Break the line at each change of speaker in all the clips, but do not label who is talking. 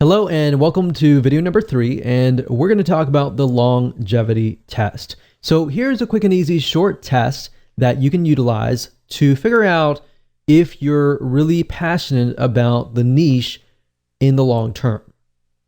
Hello and welcome to video number 3, and we're going to talk about the longevity test. So here's a quick and easy short test that you can utilize to figure out if you're really passionate about the niche in the long term.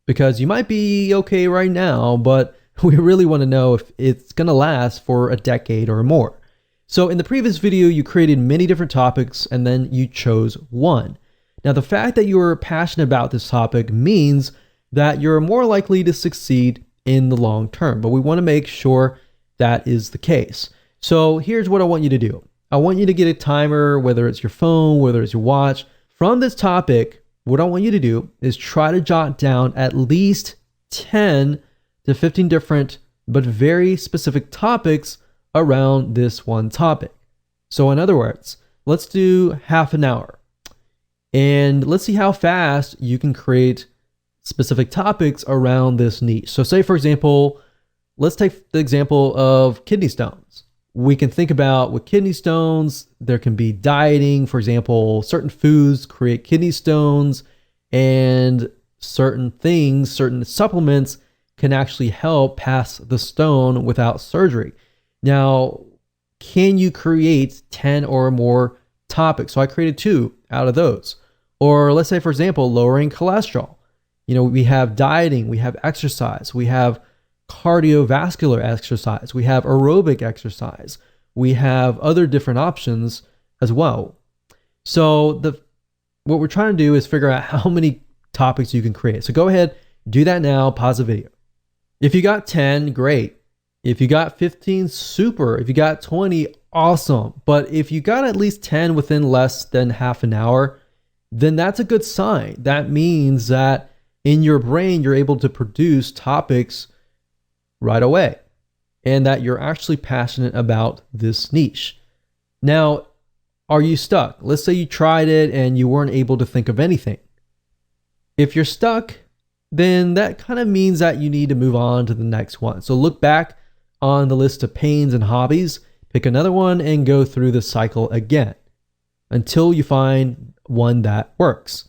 Because you might be okay right now, but we really want to know if it's going to last for a decade or more. So in the previous video, you created many different topics and then you chose one. Now, the fact that you're passionate about this topic means that you're more likely to succeed in the long term, but we want to make sure that is the case. So here's what I want you to do. I want you to get a timer, whether it's your phone, whether it's your watch. From this topic, what I want you to do is try to jot down at least 10 to 15 different but very specific topics around this one topic. So in other words, let's do half an hour. And let's see how fast you can create specific topics around this niche. So say, for example, let's take the example of kidney stones. We can think about with kidney stones, there can be dieting. For example, certain foods create kidney stones, and certain things, certain supplements can actually help pass the stone without surgery. Now, can you create 10 or more topics? So I created 2 out of those. Or let's say, for example, lowering cholesterol. We have dieting, we have exercise, we have cardiovascular exercise, we have aerobic exercise, we have other different options as well. So what we're trying to do is figure out how many topics you can create. So go ahead, do that now, pause the video. If you got 10, great. If you got 15, super. If you got 20, awesome. But if you got at least 10 within less than half an hour, then that's a good sign. That means that in your brain, you're able to produce topics right away and that you're actually passionate about this niche. Now, are you stuck? Let's say you tried it and you weren't able to think of anything. If you're stuck, then that kind of means that you need to move on to the next one. So look back on the list of pains and hobbies, pick another one and go through the cycle again until you find one that works.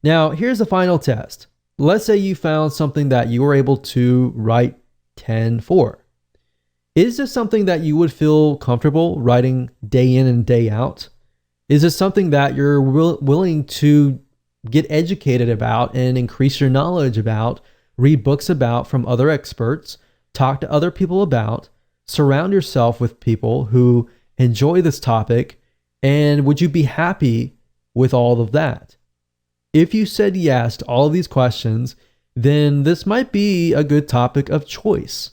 Now, here's the final test. Let's say you found something that you were able to write 10 for. Is this something that you would feel comfortable writing day in and day out? Is this something that you're willing to get educated about and increase your knowledge about, read books about from other experts, talk to other people about, surround yourself with people who enjoy this topic, and would you be happy with all of that? If you said yes to all of these questions, then this might be a good topic of choice.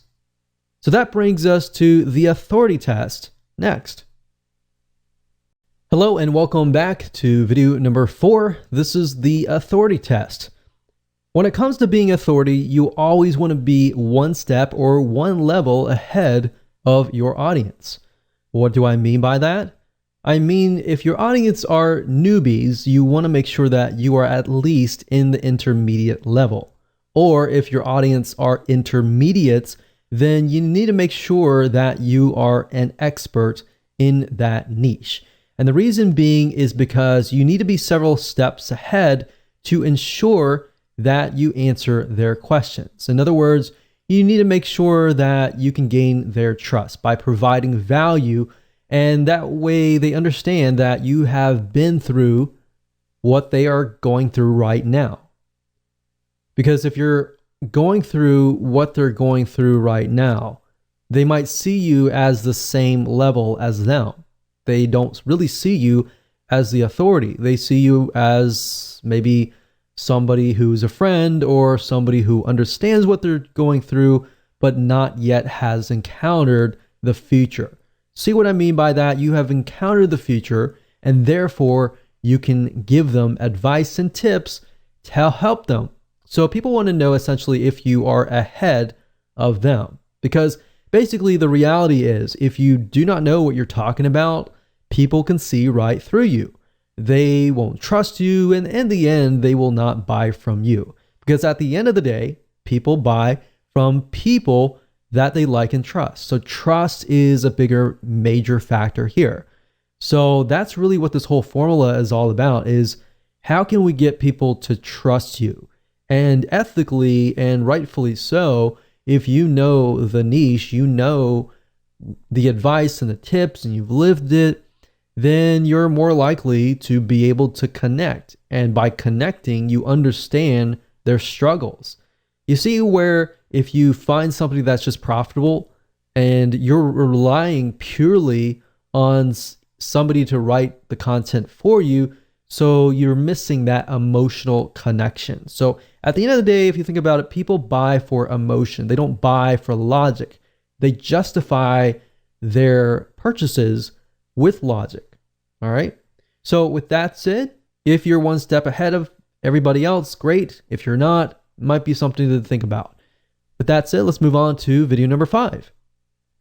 So that brings us to the authority test next. Hello and welcome back to video number 4. This is the authority test. When it comes to being authority, you always want to be one step or one level ahead of your audience. What do I mean by that? I mean, if your audience are newbies, you want to make sure that you are at least in the intermediate level. Or if your audience are intermediates, then you need to make sure that you are an expert in that niche. And the reason being is because you need to be several steps ahead to ensure that you answer their questions. In other words, you need to make sure that you can gain their trust by providing value, and that way they understand that you have been through what they are going through right now. Because if you're going through what they're going through right now, they might see you as the same level as them. They don't really see you as the authority. They see you as maybe somebody who's a friend or somebody who understands what they're going through, but not yet has encountered the future. See what I mean by that? You have encountered the future, and therefore you can give them advice and tips to help them. So people want to know essentially if you are ahead of them, because basically the reality is if you do not know what you're talking about, people can see right through you. They won't trust you, and in the end, they will not buy from you. Because at the end of the day, people buy from people that they like and trust. So trust is a bigger major factor here. So that's really what this whole formula is all about, is how can we get people to trust you? And ethically and rightfully so, if you know the niche, you know the advice and the tips, and you've lived it, then you're more likely to be able to connect. And by connecting, you understand their struggles. You see, where if you find somebody that's just profitable and you're relying purely on somebody to write the content for you, so you're missing that emotional connection. So at the end of the day, if you think about it, people buy for emotion. They don't buy for logic. They justify their purchases with logic. All right. So with that said, if you're one step ahead of everybody else, great. If you're not, it might be something to think about. With that said, let's move on to video number 5.